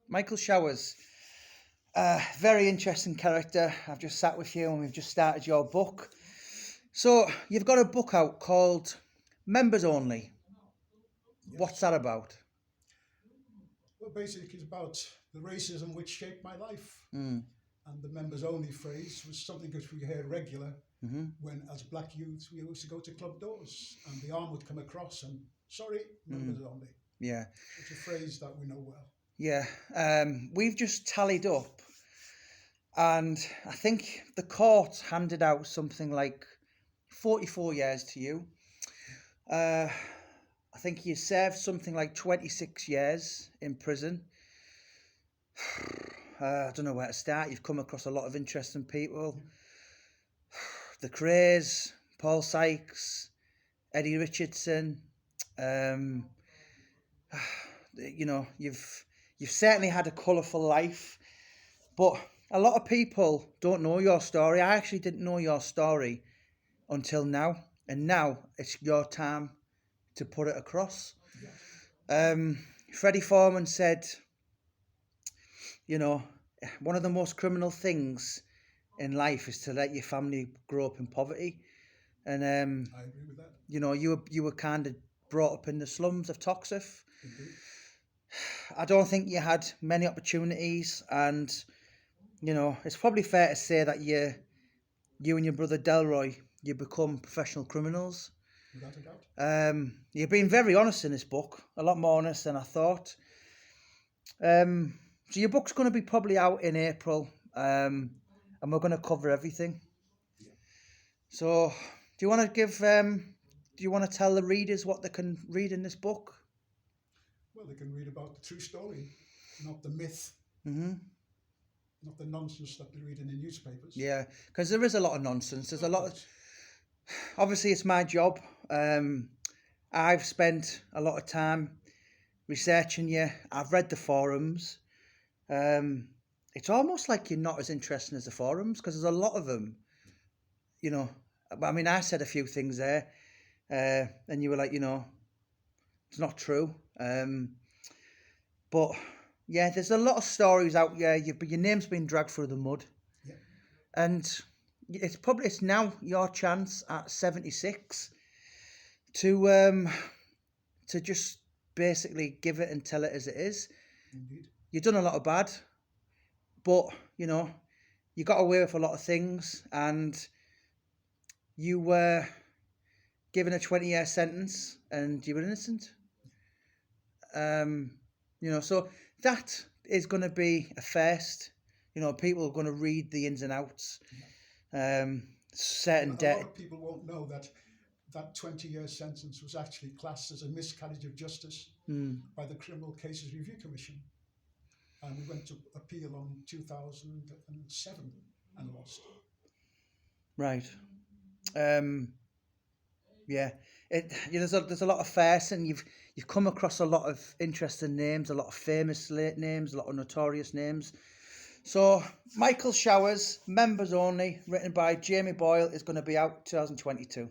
Michael Showers, very interesting character. I've just sat with you and we've just started your book. So, you've got a book out called Members Only. What's Yes. that about? Well, basically, it's about the racism which shaped my life. Mm. And the members only phrase was something which we heard regular Hmm. when, as black youths, we used to go to club doors and the arm would come across and, sorry, Mm. members only. Yeah, So it's a phrase that we know well. yeah. We've just tallied up, and I think the court handed out something like 44 years to you. Uh, I think you served something like 26 years in prison. I don't know where to start. You've come across a lot of interesting people. The Craze, Paul Sykes, Eddie Richardson. Um, you've certainly had a colourful life, but a lot of people don't know your story. I actually didn't know your story until now, and now it's your time to put it across. Yes. Freddie Foreman said, you know, one of the most criminal things in life is to let your family grow up in poverty. And I agree with that. you were kind of brought up in the slums of Toxteth. Indeed. I don't think you had many opportunities, and it's probably fair to say that you and your brother Delroy, you become professional criminals. Without a doubt. You've been very honest in this book, a lot more honest than I thought. So your book's going to be probably out in April, and we're going to cover everything. Yeah. So, do you want to tell the readers what they can read in this book? Well, they can read about the true story, not the myth, Hmm. not the nonsense that they read in the newspapers. Yeah, because there is a lot of nonsense. There's a Of lot of, course. obviously it's my job. I've spent a lot of time researching you. I've read the forums. Um, it's almost like you're not as interesting as the forums because there's a lot of them. You know, I mean, I said a few things there, and you were like, it's not true. But yeah, there's a lot of stories out there. Your name's been dragged through the mud, Yeah. and it's now your chance at 76 to just basically give it and tell it as it is. Indeed. You've done a lot of bad, but you got away with a lot of things, and you were given a 20-year sentence, and you were innocent. Um, so that is going to be a first. People are going to read the ins and outs. Certain A lot debt. of people won't know that that 20-year sentence was actually classed as a miscarriage of justice Mm, by the Criminal Cases Review Commission. And we went to appeal on 2007 and lost. right. Um, yeah. There's a lot of firsts, and you've come across a lot of interesting names, a lot of famous names, a lot of notorious names. So Michael Showers, Members Only, written by Jamie Boyle, is going to be out 2022.